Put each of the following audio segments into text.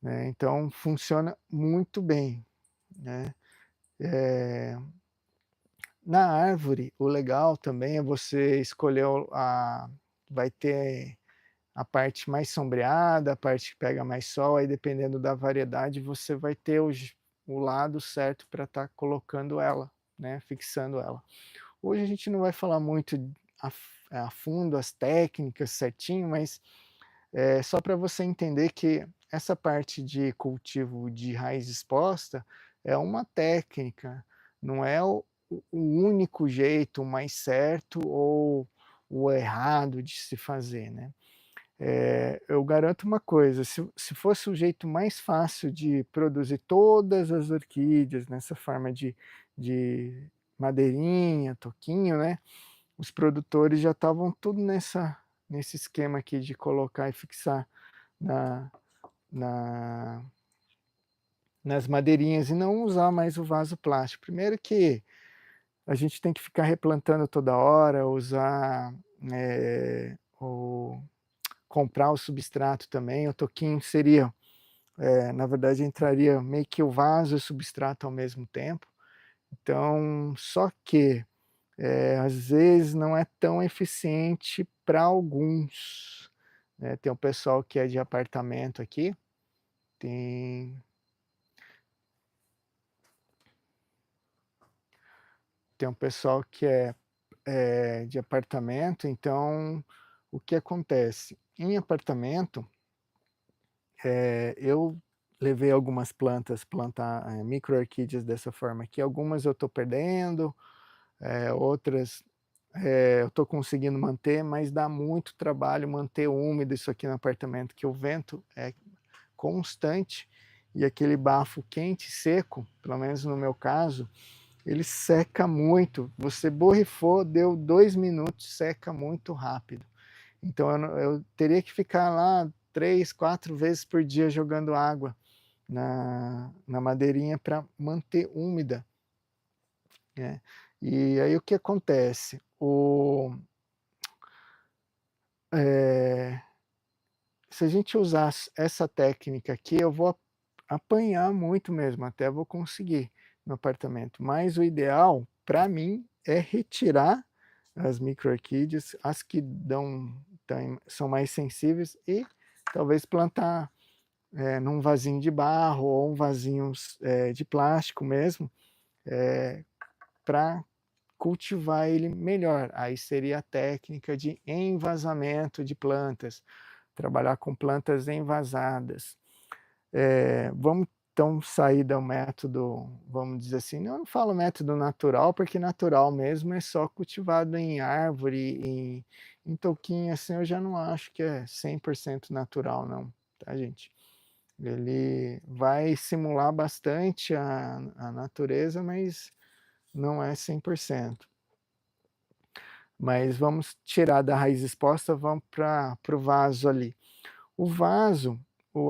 né, então funciona muito bem, né. Eh, Na árvore, o legal também é você escolher vai ter a parte mais sombreada, a parte que pega mais sol, aí dependendo da variedade você vai ter o lado certo para estar colocando ela, né, fixando ela. Hoje a gente não vai falar muito a fundo as técnicas certinho, mas, só para você entender que essa parte de cultivo de raiz exposta é uma técnica, não é o único jeito, o mais certo ou o errado de se fazer, né. Eu garanto uma coisa, se fosse o jeito mais fácil de produzir todas as orquídeas nessa forma de madeirinha, toquinho, né, os produtores já estavam tudo nesse esquema aqui de colocar e fixar na na nas madeirinhas e não usar mais o vaso plástico. Primeiro que a gente tem que ficar replantando toda hora, usar, o comprar o substrato também, o toquinho seria, na verdade entraria meio que o vaso e o substrato ao mesmo tempo. Então, só que, às vezes não é tão eficiente para alguns, né. Tem o pessoal que é de apartamento aqui, tem tem um pessoal que de apartamento, então o que acontece? Em apartamento, eu levei algumas plantas plantar, micro-orquídeas dessa forma aqui, algumas eu estou perdendo, outras, eu estou conseguindo manter, mas dá muito trabalho manter úmido isso aqui no apartamento, que o vento é constante e aquele bafo quente e seco, pelo menos no meu caso, ele seca muito. Você borrifou, deu 2 minutos, seca muito rápido. Então eu teria que ficar lá 3, 4 vezes por dia jogando água na madeirinha para manter úmida, né. E aí o que acontece? Eh, Se a gente usar essa técnica aqui, eu vou apanhar muito mesmo, até vou conseguir no apartamento, mas o ideal, para mim, é retirar as micro-orquídeas, as que são mais sensíveis e talvez plantar, num vasinho de barro ou um vasinho de plástico mesmo, para cultivar ele melhor. Aí seria a técnica de envasamento de plantas, trabalhar com plantas envasadas. Vamos então sair do método, vamos dizer assim, eu não falo método natural, porque natural mesmo é só cultivado em árvore, em toquinho, assim, eu já não acho que é 100% natural não, tá gente. Ele vai simular bastante a natureza, mas não é 100%. Mas vamos tirar da raiz exposta, vamos para o vaso ali. O vaso,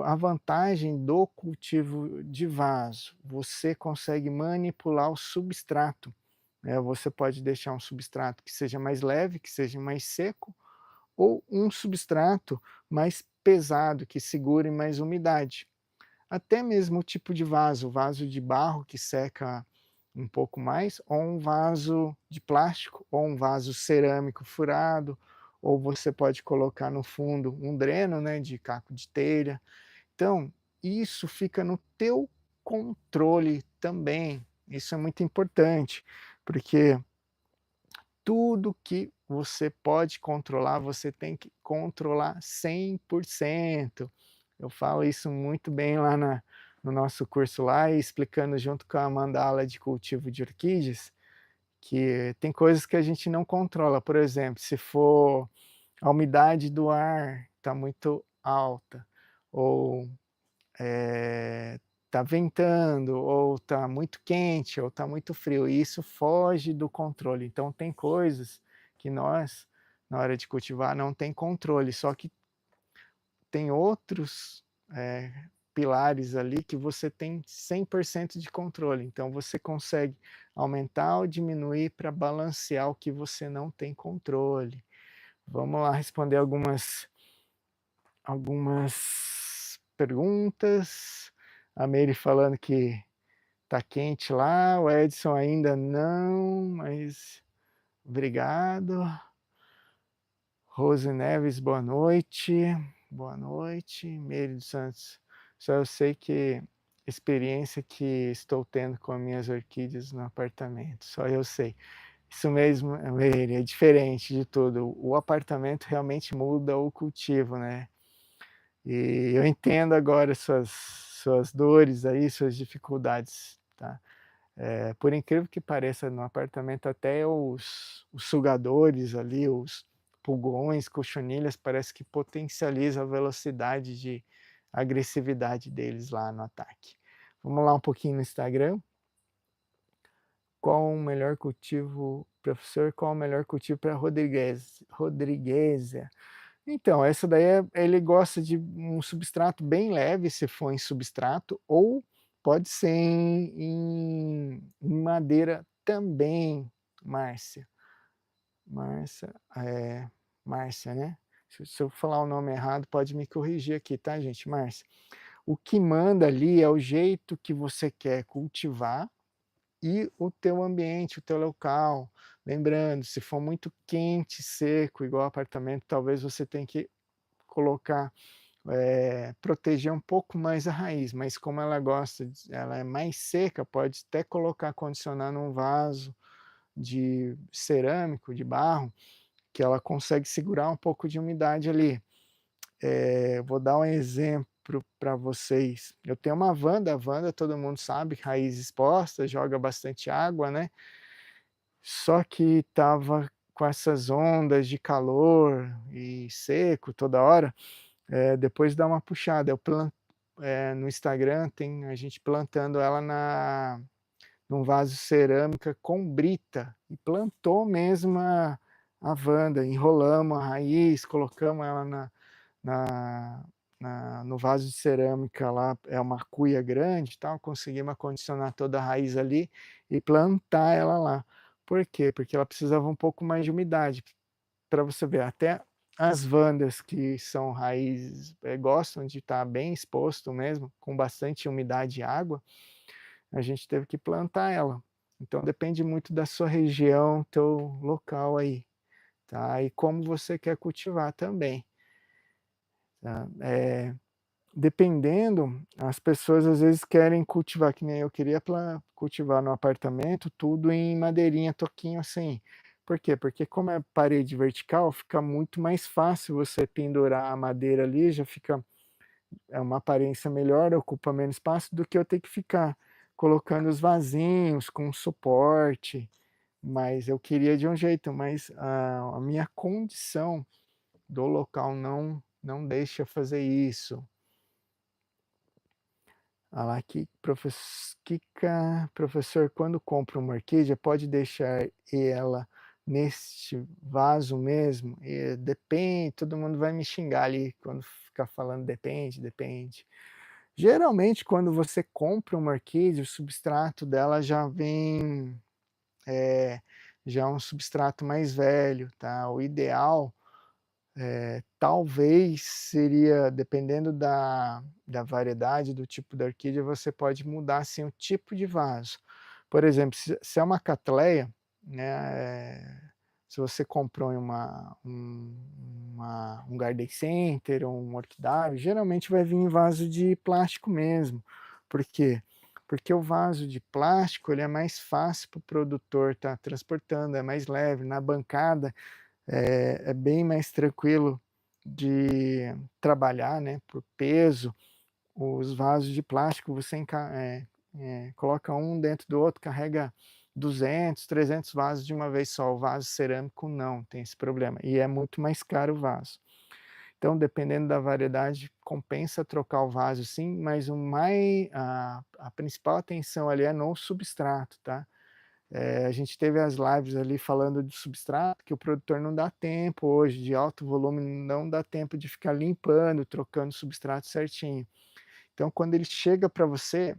a vantagem do cultivo de vaso, você consegue manipular o substrato, né, você pode deixar um substrato que seja mais leve, que seja mais seco, ou um substrato mais pesado, que segure mais umidade. Até mesmo o tipo de vaso, vaso de barro que seca um pouco mais, ou um vaso de plástico, ou um vaso cerâmico furado, ou você pode colocar no fundo um dreno, né, de caco de telha. Então, isso fica no teu controle também. Isso é muito importante, porque tudo que você pode controlar, você tem que controlar 100%. Eu falo isso muito bem lá no nosso curso lá, e explicando junto com a mandala de cultivo de orquídeas, que tem coisas que a gente não controla. Por exemplo, se for a umidade do ar está muito alta, ou está ventando, ou está muito quente, ou está muito frio, e isso foge do controle. Então tem coisas que nós, na hora de cultivar, não tem controle, só que tem outros, pilares ali que você tem 100% de controle, então você consegue aumentar ou diminuir para balancear o que você não tem controle. Vamos lá responder algumas perguntas. A Meire falando que tá quente lá, o Edson ainda não, mas obrigado. Rose Neves, boa noite. Boa noite. Meire dos Santos, só eu sei que experiência que estou tendo com as minhas orquídeas no apartamento, só eu sei. Isso mesmo, Meire, é diferente de tudo. O apartamento realmente muda o cultivo, né? E eu entendo agora suas dores aí, suas dificuldades, tá? Por incrível que pareça, no apartamento até os sugadores ali, os pulgões, cochonilhas, parece que potencializa a velocidade de agressividade deles lá no ataque. Vamos lá um pouquinho no Instagram. Qual o melhor cultivo, professor, qual o melhor cultivo para rodriguésia? Então, essa daí ele gosta de um substrato bem leve, se for em substrato, ou pode ser em madeira também, Márcia. Márcia, né? Se eu falar o nome errado, pode me corrigir aqui, tá, gente? Márcia. O que manda ali é o jeito que você quer cultivar e o teu ambiente, o teu local. Lembrando, se for muito quente, seco, igual apartamento, talvez você tenha que colocar, proteger um pouco mais a raiz, mas como ela gosta, ela é mais seca, pode até colocar, condicionar num vaso de cerâmico, de barro, que ela consegue segurar um pouco de umidade ali. Vou dar um exemplo para vocês. Eu tenho uma Wanda, a Wanda todo mundo sabe, raiz exposta, joga bastante água, né? Só que estava com essas ondas de calor e seco toda hora, depois dá uma puxada. No Instagram tem a gente plantando ela num vaso cerâmica com brita, e plantou mesmo a Wanda, enrolamos a raiz, colocamos ela na, no vaso de cerâmica lá, é uma cuia grande e tal, conseguimos acondicionar toda a raiz ali e plantar ela lá. Por quê? Porque ela precisava um pouco mais de umidade. Para você ver, até as Wandas que são raízes, gostam de estar bem exposto mesmo, com bastante umidade e água, a gente teve que plantar ela. Então depende muito da sua região, teu local aí, tá? E como você quer cultivar também. Tá? Dependendo, as pessoas às vezes querem cultivar, que nem eu queria cultivar no apartamento, tudo em madeirinha, toquinho assim. Por quê? Porque como é parede vertical, fica muito mais fácil você pendurar a madeira ali, já fica uma aparência melhor, ocupa menos espaço do que eu ter que ficar colocando os vasinhos com suporte. Mas eu queria de um jeito, mas a minha condição do local não deixa fazer isso. Ah lá, Kika, professor, quando compra uma orquídea, pode deixar ela neste vaso mesmo? Depende, todo mundo vai me xingar ali quando ficar falando depende, depende. Geralmente, quando você compra uma orquídea, o substrato dela já vem, já é um substrato mais velho, tá? O ideal talvez seria, dependendo da variedade, do tipo da orquídea, você pode mudar assim, o tipo de vaso. Por exemplo, se é uma catleia, né, se você comprou em um garden center ou um orquidário, geralmente vai vir em vaso de plástico mesmo. Por quê? Porque o vaso de plástico ele é mais fácil para o produtor estar transportando, é mais leve. Na bancada, é bem mais tranquilo de trabalhar, né, por peso. Os vasos de plástico você coloca um dentro do outro, carrega 200, 300 vasos de uma vez só. O vaso cerâmico não tem esse problema e é muito mais caro o vaso. Então, dependendo da variedade, compensa trocar o vaso sim, mas a principal atenção ali é no substrato, tá? A gente teve as lives ali falando de substrato, que o produtor não dá tempo hoje, de alto volume, não dá tempo de ficar limpando, trocando o substrato certinho. Então, quando ele chega para você,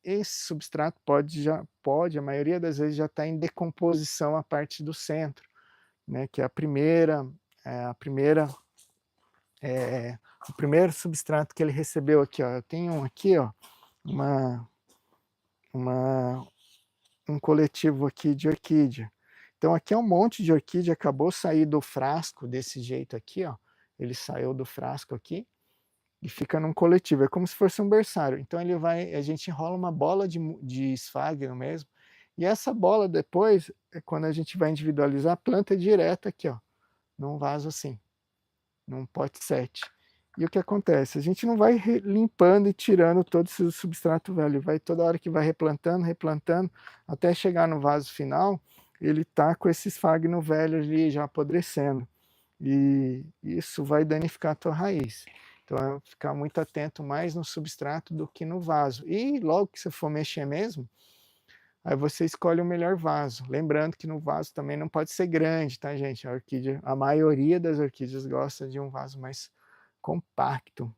esse substrato a maioria das vezes já está em decomposição a parte do centro, né, que é a primeira o primeiro substrato que ele recebeu aqui, ó, eu tenho um aqui, ó, uma uma um coletivo aqui de orquídea. Então aqui é um monte de orquídea, acabou sair do frasco desse jeito aqui, ó, ele saiu do frasco aqui, e fica num coletivo, é como se fosse um berçário. Então a gente enrola uma bola de esfagno mesmo, e essa bola depois, quando a gente vai individualizar, planta direto aqui, ó, num vaso assim, num pote 7. E o que acontece? A gente não vai limpando e tirando todo esse substrato velho, vai toda hora que vai replantando, replantando, até chegar no vaso final, ele tá com esse esfagno velho ali já apodrecendo. E isso vai danificar a tua raiz. Então é ficar muito atento mais no substrato do que no vaso. E logo que você for mexer mesmo, aí você escolhe o melhor vaso. Lembrando que no vaso também não pode ser grande, tá, gente? A maioria das orquídeas gosta de um vaso mais compacto.